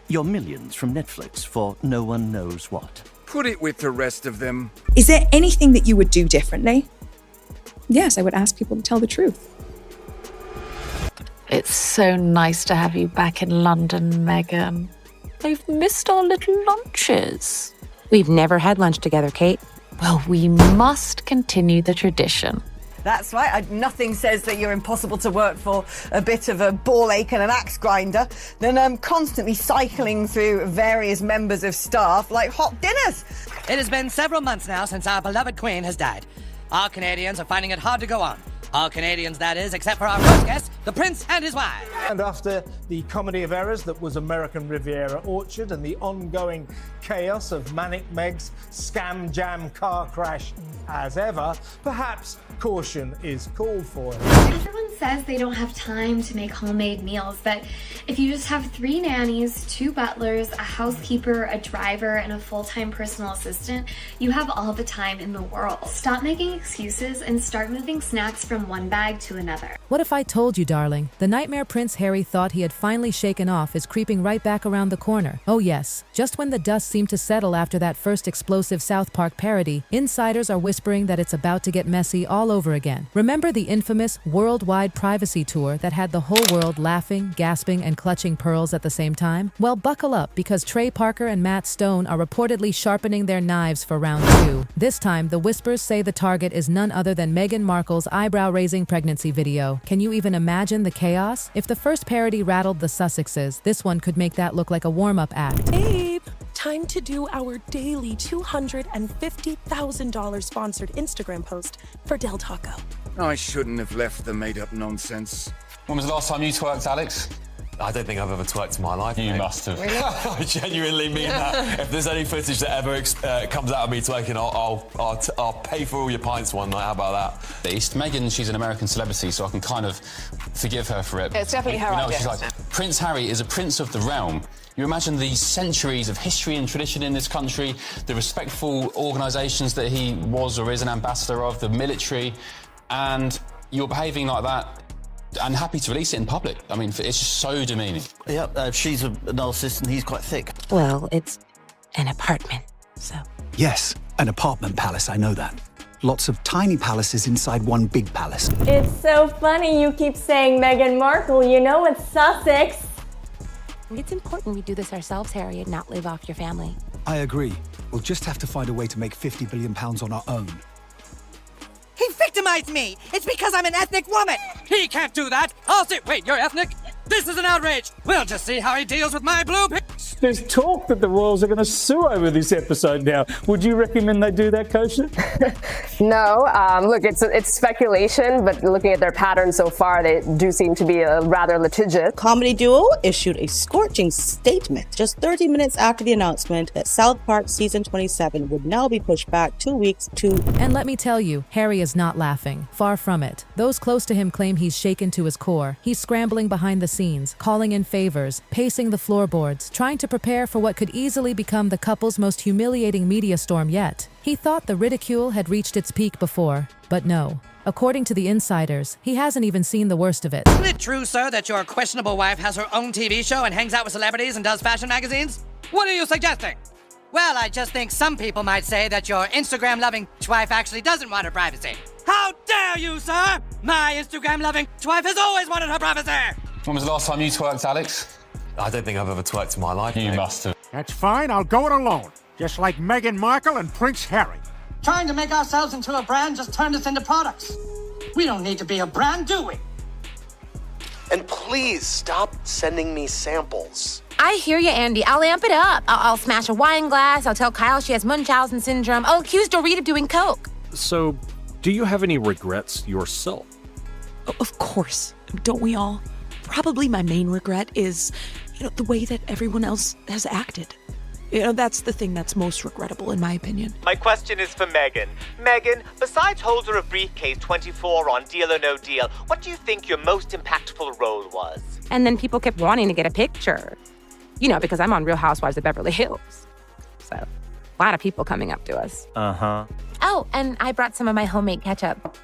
your millions from Netflix for no one knows what. Put it with the rest of them. Is there anything that you would do differently? Yes, I would ask people to tell the truth. It's so nice to have you back in London, Meghan. I've missed our little lunches. We've never had lunch together, Kate. Well, we must continue the tradition. That's right. Nothing says that you're impossible to work for a bit of a ball ache and an axe grinder than constantly cycling through various members of staff like hot dinners. It has been several months now since our beloved Queen has died. Our Canadians are finding it hard to go on. All Canadians, that is, except for our first guest, the Prince and his wife. And after the comedy of errors that was American Riviera Orchard and the ongoing chaos of Manic Meg's scam jam car crash as ever, perhaps caution is called for. Everyone says they don't have time to make homemade meals, but if you just have 3 nannies, 2 butlers, a housekeeper, a driver, and a full-time personal assistant, you have all the time in the world. Stop making excuses and start moving snacks from one bag to another. What if I told you, darling, the nightmare Prince Harry thought he had finally shaken off is creeping right back around the corner. Oh yes, just when the dust seemed to settle after that first explosive South Park parody, insiders are whispering that it's about to get messy all over again. Remember the infamous worldwide privacy tour that had the whole world laughing, gasping, and clutching pearls at the same time? Well, buckle up, because Trey Parker and Matt Stone are reportedly sharpening their knives for round 2. This time, the whispers say the target is none other than Meghan Markle's eyebrow-raising pregnancy video. Can you even imagine the chaos? If the first parody rattled the Sussexes, this one could make that look like a warm-up act. Babe, time to do our daily $250,000 sponsored Instagram post for Del Taco. I shouldn't have left the made-up nonsense. When was the last time you twerked, Alex? I don't think I've ever twerked in my life. You must have. Really? I genuinely mean that. If there's any footage that ever comes out of me twerking, I'll pay for all your pints one night. How about that? Meghan, she's an American celebrity, so I can kind of forgive her for it. It's definitely her idea. She's like, Prince Harry is a prince of the realm. You imagine the centuries of history and tradition in this country, the respectful organisations that he was or is an ambassador of, the military, and you're behaving like that and happy to release it in public. I mean, it's just so demeaning. Yep, she's a narcissist and he's quite thick. Well, it's an apartment, so... Yes, an apartment palace, I know that. Lots of tiny palaces inside one big palace. It's so funny you keep saying Meghan Markle. You know it's Sussex. It's important we do this ourselves, Harry, and not live off your family. I agree. We'll just have to find a way to make £50 billion on our own. He victimized me! It's because I'm an ethnic woman! He can't do that! Wait, you're ethnic? This is an outrage! We'll just see how he deals with my blue pics! There's talk that the royals are going to sue over this episode now. Would you recommend they do that, Kosha? No, look, it's speculation, but looking at their pattern so far, they do seem to be rather litigious. Comedy duo issued a scorching statement just 30 minutes after the announcement that South Park Season 27 would now be pushed back 2 weeks to... And let me tell you, Harry is not laughing. Far from it. Those close to him claim he's shaken to his core. He's scrambling behind the scenes, calling in favors, pacing the floorboards, trying to prepare for what could easily become the couple's most humiliating media storm yet. He thought the ridicule had reached its peak before, but no. According to the insiders, he hasn't even seen the worst of it. Isn't it true, sir, that your questionable wife has her own TV show and hangs out with celebrities and does fashion magazines? What are you suggesting? Well, I just think some people might say that your Instagram-loving wife actually doesn't want her privacy. How dare you, sir? My Instagram-loving wife has always wanted her privacy! When was the last time you twerked, Alex? I don't think I've ever twerked in my life. You must have. That's fine, I'll go it alone. Just like Meghan Markle and Prince Harry. Trying to make ourselves into a brand just turned us into products. We don't need to be a brand, do we? And please stop sending me samples. I hear you, Andy. I'll amp it up. I'll smash a wine glass. I'll tell Kyle she has Munchausen syndrome. I'll accuse Dorit of doing coke. So, do you have any regrets yourself? Of course. Don't we all? Probably my main regret is, the way that everyone else has acted. That's the thing that's most regrettable, in my opinion. My question is for Meghan. Meghan, besides holder of briefcase 24 on Deal or No Deal, what do you think your most impactful role was? And then people kept wanting to get a picture. Because I'm on Real Housewives of Beverly Hills. So, a lot of people coming up to us. Uh-huh. Oh, and I brought some of my homemade ketchup.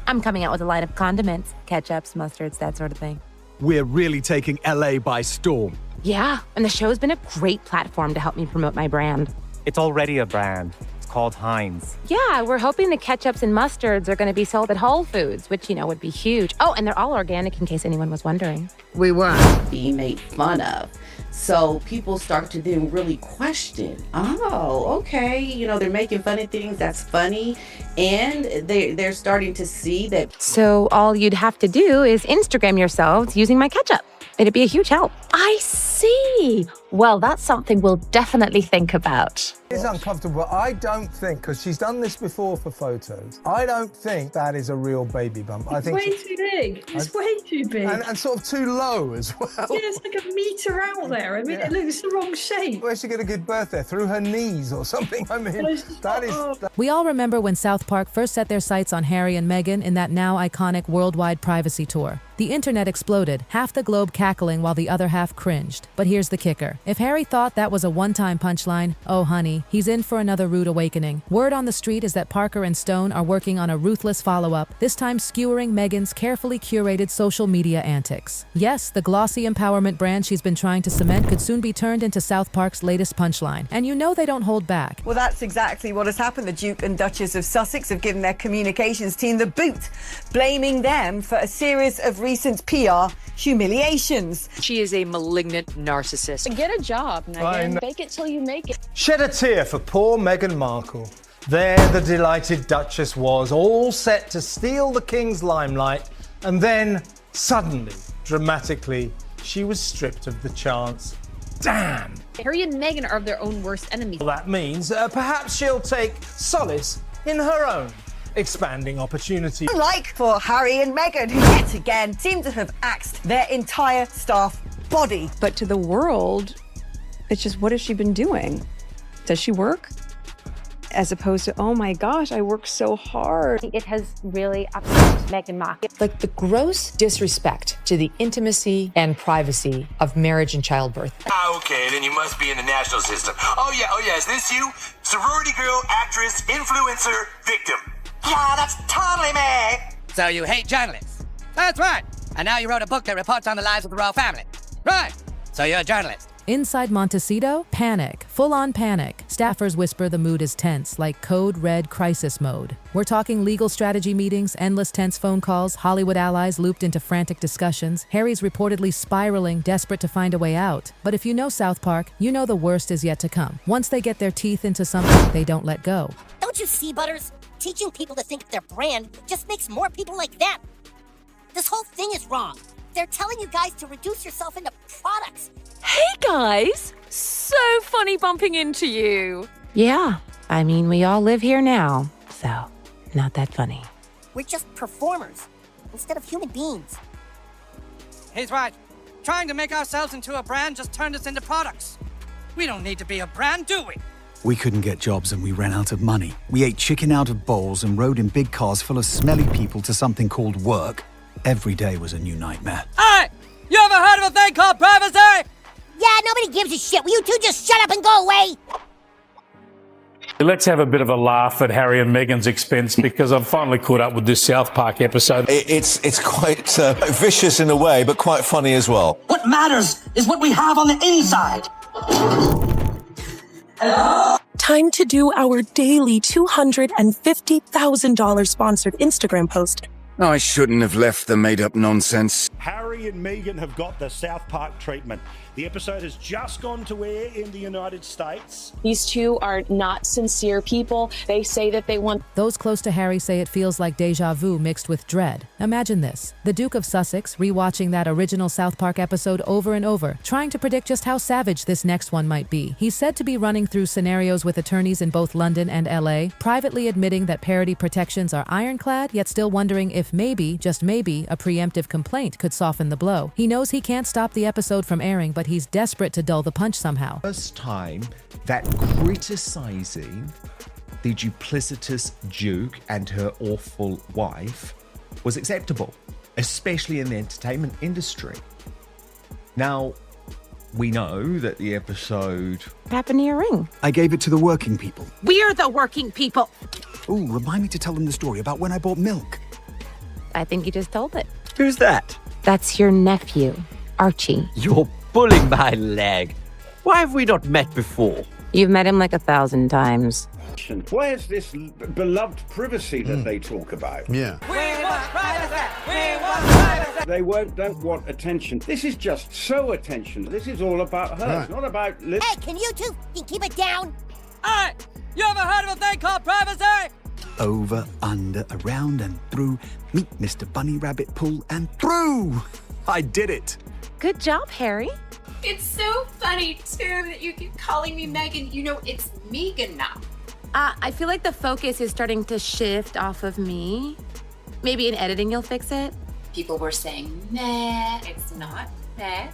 I'm coming out with a line of condiments, ketchups, mustards, that sort of thing. We're really taking LA by storm. Yeah, and the show's been a great platform to help me promote my brand. It's already a brand. It's called Heinz. Yeah, we're hoping the ketchups and mustards are going to be sold at Whole Foods, which, would be huge. Oh, and they're all organic in case anyone was wondering. We weren't being made fun of. So people start to then really question, oh, okay, they're making funny things, that's funny. And they're starting to see that. So all you'd have to do is Instagram yourselves using my ketchup. It'd be a huge help. I see. Well, that's something we'll definitely think about. It's uncomfortable. I don't think, because she's done this before for photos, I don't think that is a real baby bump. I think way too big. It's way too big. And sort of too low as well. Yeah, it's like a metre out there. I mean, it looks the wrong shape. Where's she going to give birth there? Through her knees or something? I mean, that is... We all remember when South Park first set their sights on Harry and Meghan in that now iconic worldwide privacy tour. The internet exploded, half the globe cackling while the other half cringed. But here's the kicker. If Harry thought that was a one-time punchline, oh honey, he's in for another rude awakening. Word on the street is that Parker and Stone are working on a ruthless follow-up, this time skewering Meghan's carefully curated social media antics. Yes, the glossy empowerment brand she's been trying to cement could soon be turned into South Park's latest punchline. And they don't hold back. Well, that's exactly what has happened. The Duke and Duchess of Sussex have given their communications team the boot, blaming them for a series of recent PR humiliations. She is a malignant narcissist. Get a job, Meghan. Fake it till you make it. Shed a tear for poor Meghan Markle. There the delighted Duchess was, all set to steal the King's limelight, and then, suddenly, dramatically, she was stripped of the chance. Damn! Harry and Meghan are their own worst enemies. Well, that means perhaps she'll take solace in her own expanding opportunity. Unlike for Harry and Meghan, who yet again seem to have axed their entire staff body. But to the world, it's just, what has she been doing? Does she work? As opposed to, oh my gosh, I work so hard. It has really upset Meghan Markle. Like the gross disrespect to the intimacy and privacy of marriage and childbirth. Okay, then you must be in the national system. Oh yeah, is this you? Sorority girl, actress, influencer, victim. Yeah, that's totally me. So you hate journalists? That's right. And now you wrote a book that reports on the lives of the royal family. Right. So you're a journalist. Inside Montecito, panic, full-on panic. Staffers whisper the mood is tense, like code red crisis mode. We're talking legal strategy meetings, endless tense phone calls, Hollywood allies looped into frantic discussions. Harry's reportedly spiraling, desperate to find a way out. But if you know South Park, you know the worst is yet to come. Once they get their teeth into something, they don't let go. Don't you see, Butters? Teaching people to think of their brand just makes more people like them. This whole thing is wrong. They're telling you guys to reduce yourself into products. Hey guys! So funny bumping into you. Yeah, I mean, we all live here now, so not that funny. We're just performers instead of human beings. He's right. Trying to make ourselves into a brand just turned us into products. We don't need to be a brand, do we? We couldn't get jobs and we ran out of money. We ate chicken out of bowls and rode in big cars full of smelly people to something called work. Every day was a new nightmare. Hey! You ever heard of a thing called privacy? Yeah, nobody gives a shit. Will you two just shut up and go away? Let's have a bit of a laugh at Harry and Meghan's expense because I've finally caught up with this South Park episode. It's quite vicious in a way, but quite funny as well. What matters is what we have on the inside. Time to do our daily $250,000 sponsored Instagram post. I shouldn't have left the made-up nonsense. Harry and Meghan have got the South Park treatment. The episode has just gone to air in the United States. These two are not sincere people. They say that they want... Those close to Harry say it feels like deja vu mixed with dread. Imagine this. The Duke of Sussex rewatching that original South Park episode over and over, trying to predict just how savage this next one might be. He's said to be running through scenarios with attorneys in both London and LA, privately admitting that parody protections are ironclad, yet still wondering if maybe, just maybe, a preemptive complaint could soften the blow. He knows he can't stop the episode from airing, but he's desperate to dull the punch somehow. First time that criticizing the duplicitous Duke and her awful wife was acceptable, especially in the entertainment industry. Now, we know that the episode... What happened to your ring? I gave it to the working people. We're the working people. Ooh, remind me to tell them the story about when I bought milk. I think you just told it. Who's that? That's your nephew, Archie. You're pulling my leg. Why have we not met before? You've met him like 1,000 times. Where's this beloved privacy that they talk about? Yeah. We want privacy! We want privacy! They don't want attention. This is just so attention. This is all about her. Right. It's not about... Hey, can you two keep it down? Hey! You ever heard of a thing called privacy? Over, under, around and through. Meet Mr. Bunny Rabbit, pull and through. I did it. Good job, Harry. It's so funny, too, that you keep calling me Meghan. You know, it's Meghan now. I feel like the focus is starting to shift off of me. Maybe in editing you'll fix it. People were saying meh. It's not meh.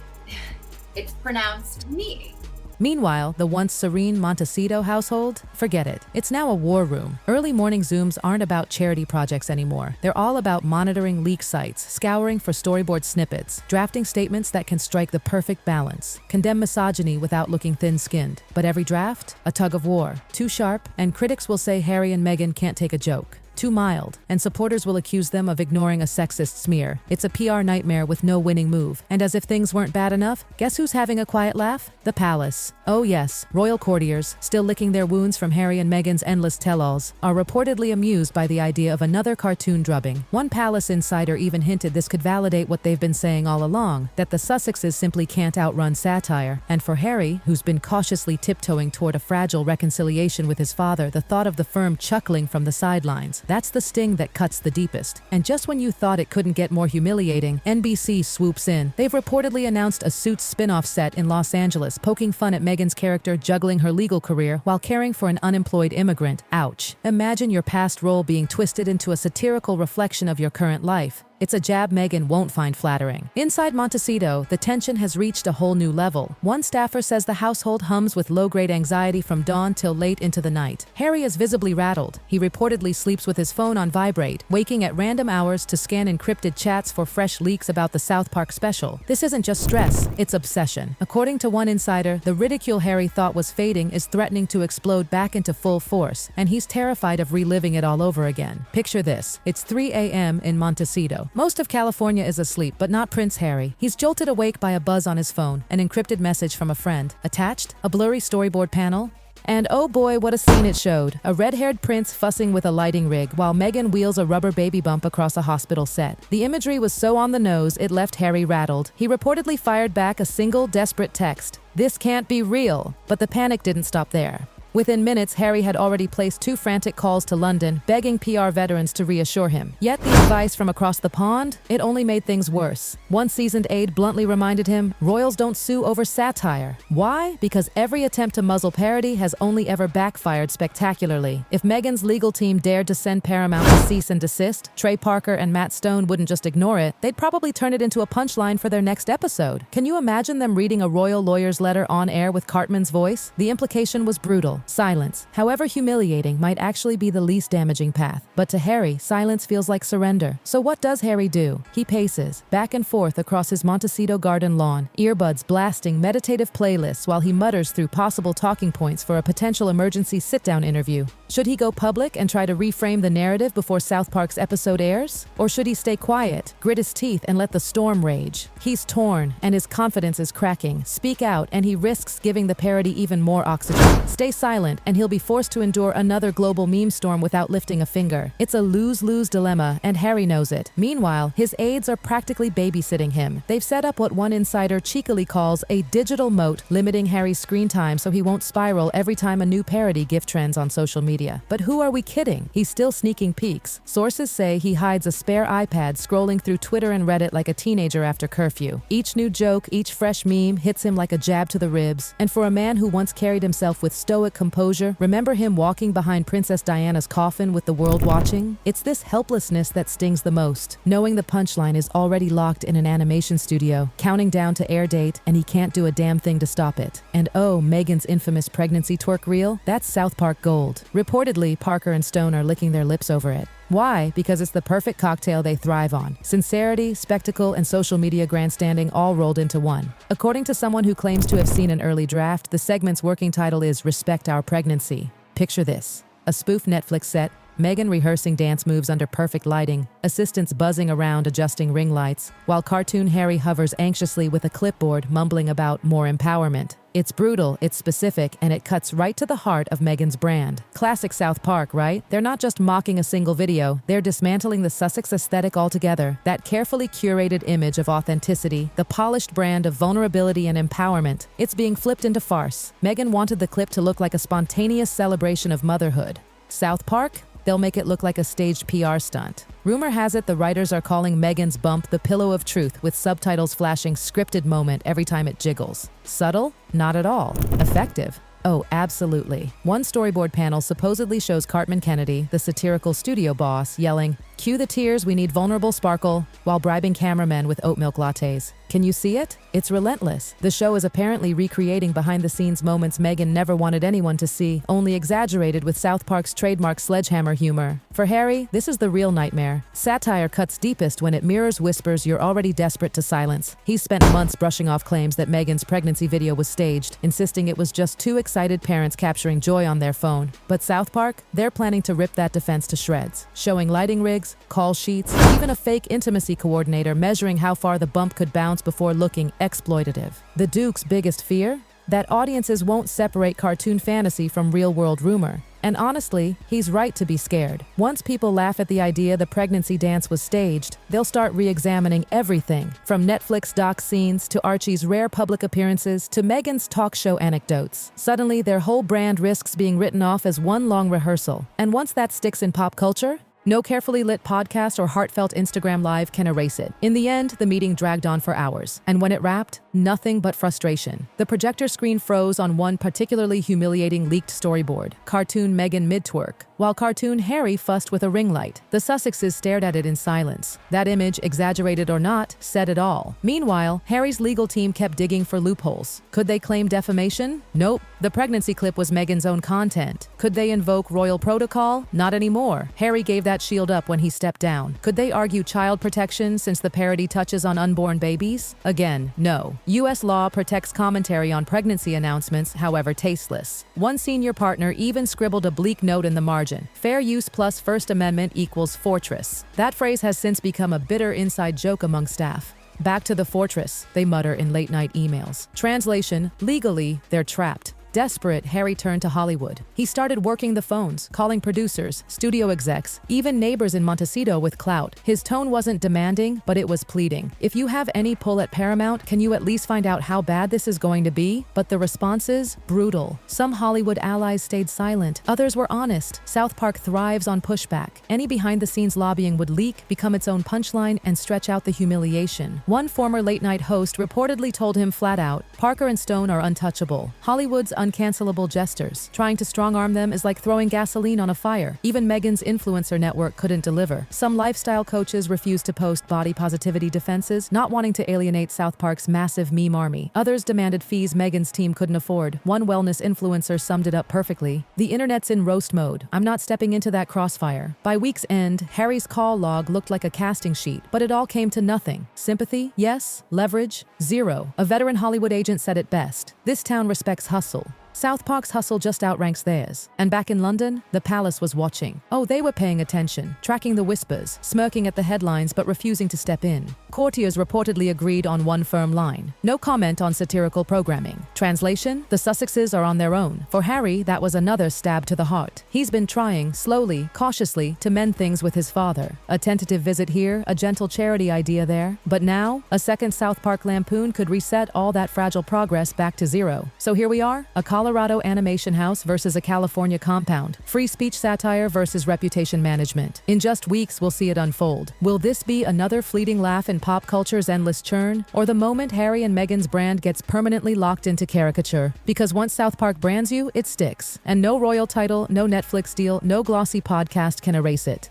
It's pronounced me. Meanwhile, the once serene Montecito household, forget it. It's now a war room. Early morning Zooms aren't about charity projects anymore. They're all about monitoring leak sites, scouring for storyboard snippets, drafting statements that can strike the perfect balance, condemn misogyny without looking thin-skinned. But every draft, a tug of war, too sharp, and critics will say Harry and Meghan can't take a joke. Too mild, and supporters will accuse them of ignoring a sexist smear. It's a PR nightmare with no winning move. And as if things weren't bad enough, guess who's having a quiet laugh? The palace. Oh yes, royal courtiers, still licking their wounds from Harry and Meghan's endless tell-alls, are reportedly amused by the idea of another cartoon drubbing. One palace insider even hinted this could validate what they've been saying all along, that the Sussexes simply can't outrun satire. And for Harry, who's been cautiously tiptoeing toward a fragile reconciliation with his father, the thought of the firm chuckling from the sidelines, that's the sting that cuts the deepest. And just when you thought it couldn't get more humiliating, NBC swoops in. They've reportedly announced a Suits spin-off set in Los Angeles, poking fun at Meghan's character juggling her legal career while caring for an unemployed immigrant. Ouch. Imagine your past role being twisted into a satirical reflection of your current life. It's a jab Meghan won't find flattering. Inside Montecito, the tension has reached a whole new level. One staffer says the household hums with low-grade anxiety from dawn till late into the night. Harry is visibly rattled. He reportedly sleeps with his phone on vibrate, waking at random hours to scan encrypted chats for fresh leaks about the South Park special. This isn't just stress, it's obsession. According to one insider, the ridicule Harry thought was fading is threatening to explode back into full force, and he's terrified of reliving it all over again. Picture this. It's 3 a.m. in Montecito. Most of California is asleep, but not Prince Harry. He's jolted awake by a buzz on his phone, an encrypted message from a friend. Attached, a blurry storyboard panel. And oh boy, what a scene it showed. A red-haired prince fussing with a lighting rig while Meghan wheels a rubber baby bump across a hospital set. The imagery was so on the nose, it left Harry rattled. He reportedly fired back a single desperate text. "This can't be real." But the panic didn't stop there. Within minutes, Harry had already placed 2 frantic calls to London, begging PR veterans to reassure him. Yet the advice from across the pond, it only made things worse. One seasoned aide bluntly reminded him, royals don't sue over satire. Why? Because every attempt to muzzle parody has only ever backfired spectacularly. If Meghan's legal team dared to send Paramount a cease and desist, Trey Parker and Matt Stone wouldn't just ignore it, they'd probably turn it into a punchline for their next episode. Can you imagine them reading a royal lawyer's letter on air with Cartman's voice? The implication was brutal. Silence, however humiliating, might actually be the least damaging path. But to Harry, silence feels like surrender. So what does Harry do? He paces, back and forth across his Montecito garden lawn, earbuds blasting meditative playlists while he mutters through possible talking points for a potential emergency sit-down interview. Should he go public and try to reframe the narrative before South Park's episode airs? Or should he stay quiet, grit his teeth, and let the storm rage? He's torn, and his confidence is cracking. Speak out, and he risks giving the parody even more oxygen. Stay silent, and he'll be forced to endure another global meme storm without lifting a finger. It's a lose-lose dilemma, and Harry knows it. Meanwhile, his aides are practically babysitting him. They've set up what one insider cheekily calls a digital moat, limiting Harry's screen time so he won't spiral every time a new parody gif trends on social media. But who are we kidding? He's still sneaking peeks. Sources say he hides a spare iPad scrolling through Twitter and Reddit like a teenager after curfew. Each new joke, each fresh meme hits him like a jab to the ribs. And for a man who once carried himself with stoic composure, remember him walking behind Princess Diana's coffin with the world watching? It's this helplessness that stings the most, knowing the punchline is already locked in an animation studio, counting down to air date, and he can't do a damn thing to stop it. And oh, Meghan's infamous pregnancy twerk reel? That's South Park gold. Reportedly, Parker and Stone are licking their lips over it. Why? Because it's the perfect cocktail they thrive on. Sincerity, spectacle, and social media grandstanding all rolled into one. According to someone who claims to have seen an early draft, the segment's working title is Respect Our Pregnancy. Picture this. A spoof Netflix set, Meghan rehearsing dance moves under perfect lighting, assistants buzzing around adjusting ring lights, while cartoon Harry hovers anxiously with a clipboard mumbling about more empowerment. It's brutal, it's specific, and it cuts right to the heart of Meghan's brand. Classic South Park, right? They're not just mocking a single video, they're dismantling the Sussex aesthetic altogether. That carefully curated image of authenticity, the polished brand of vulnerability and empowerment, it's being flipped into farce. Meghan wanted the clip to look like a spontaneous celebration of motherhood. South Park? They'll make it look like a staged PR stunt. Rumor has it the writers are calling Meghan's bump the pillow of truth, with subtitles flashing scripted moment every time it jiggles. Subtle? Not at all. Effective? Oh, absolutely. One storyboard panel supposedly shows Cartman Kennedy, the satirical studio boss, yelling, "Cue the tears, we need vulnerable sparkle," while bribing cameramen with oat milk lattes. Can you see it? It's relentless. The show is apparently recreating behind-the-scenes moments Meghan never wanted anyone to see, only exaggerated with South Park's trademark sledgehammer humor. For Harry, this is the real nightmare. Satire cuts deepest when it mirrors whispers you're already desperate to silence. He's spent months brushing off claims that Meghan's pregnancy video was staged, insisting it was just two excited parents capturing joy on their phone. But South Park? They're planning to rip that defense to shreds, showing lighting rigs, call sheets, even a fake intimacy coordinator measuring how far the bump could bounce before looking exploitative. The Duke's biggest fear? That audiences won't separate cartoon fantasy from real-world rumor. And honestly, he's right to be scared. Once people laugh at the idea the pregnancy dance was staged, they'll start re-examining everything, from Netflix doc scenes to Archie's rare public appearances to Meghan's talk show anecdotes. Suddenly, their whole brand risks being written off as one long rehearsal. And once that sticks in pop culture, no carefully lit podcast or heartfelt Instagram live can erase it. In the end, the meeting dragged on for hours. And when it wrapped, nothing but frustration. The projector screen froze on one particularly humiliating leaked storyboard, cartoon Meghan mid-twerk, while cartoon Harry fussed with a ring light. The Sussexes stared at it in silence. That image, exaggerated or not, said it all. Meanwhile, Harry's legal team kept digging for loopholes. Could they claim defamation? Nope. The pregnancy clip was Meghan's own content. Could they invoke royal protocol? Not anymore. Harry gave that shield up when he stepped down. Could they argue child protection since the parody touches on unborn babies? Again, no. U.S. law protects commentary on pregnancy announcements, however tasteless. One senior partner even scribbled a bleak note in the margin. Fair use plus First Amendment equals fortress. That phrase has since become a bitter inside joke among staff. Back to the fortress, they mutter in late-night emails. Translation, legally, they're trapped. Desperate, Harry turned to Hollywood. He started working the phones, calling producers, studio execs, even neighbors in Montecito with clout. His tone wasn't demanding, but it was pleading. If you have any pull at Paramount, can you at least find out how bad this is going to be? But the responses? Brutal. Some Hollywood allies stayed silent. Others were honest. South Park thrives on pushback. Any behind-the-scenes lobbying would leak, become its own punchline, and stretch out the humiliation. One former late-night host reportedly told him flat out, "Parker and Stone are untouchable. Hollywood's uncancelable jesters. Trying to strong-arm them is like throwing gasoline on a fire." Even Meghan's influencer network couldn't deliver. Some lifestyle coaches refused to post body positivity defenses, not wanting to alienate South Park's massive meme army. Others demanded fees Meghan's team couldn't afford. One wellness influencer summed it up perfectly. "The internet's in roast mode. I'm not stepping into that crossfire." By week's end, Harry's call log looked like a casting sheet, but it all came to nothing. Sympathy? Yes. Leverage? Zero. A veteran Hollywood agent said it best. "This town respects hustle. South Park's hustle just outranks theirs." And back in London, the palace was watching. Oh, they were paying attention, tracking the whispers, smirking at the headlines but refusing to step in. Courtiers reportedly agreed on one firm line: no comment on satirical programming. Translation: the Sussexes are on their own. For Harry, that was another stab to the heart. He's been trying, slowly, cautiously, to mend things with his father. A tentative visit here, a gentle charity idea there. But now, a second South Park lampoon could reset all that fragile progress back to zero. So here we are, a Colorado animation house versus a California compound. Free speech satire versus reputation management. In just weeks, we'll see it unfold. Will this be another fleeting laugh in pop culture's endless churn? Or the moment Harry and Meghan's brand gets permanently locked into caricature? Because once South Park brands you, it sticks. And no royal title, no Netflix deal, no glossy podcast can erase it.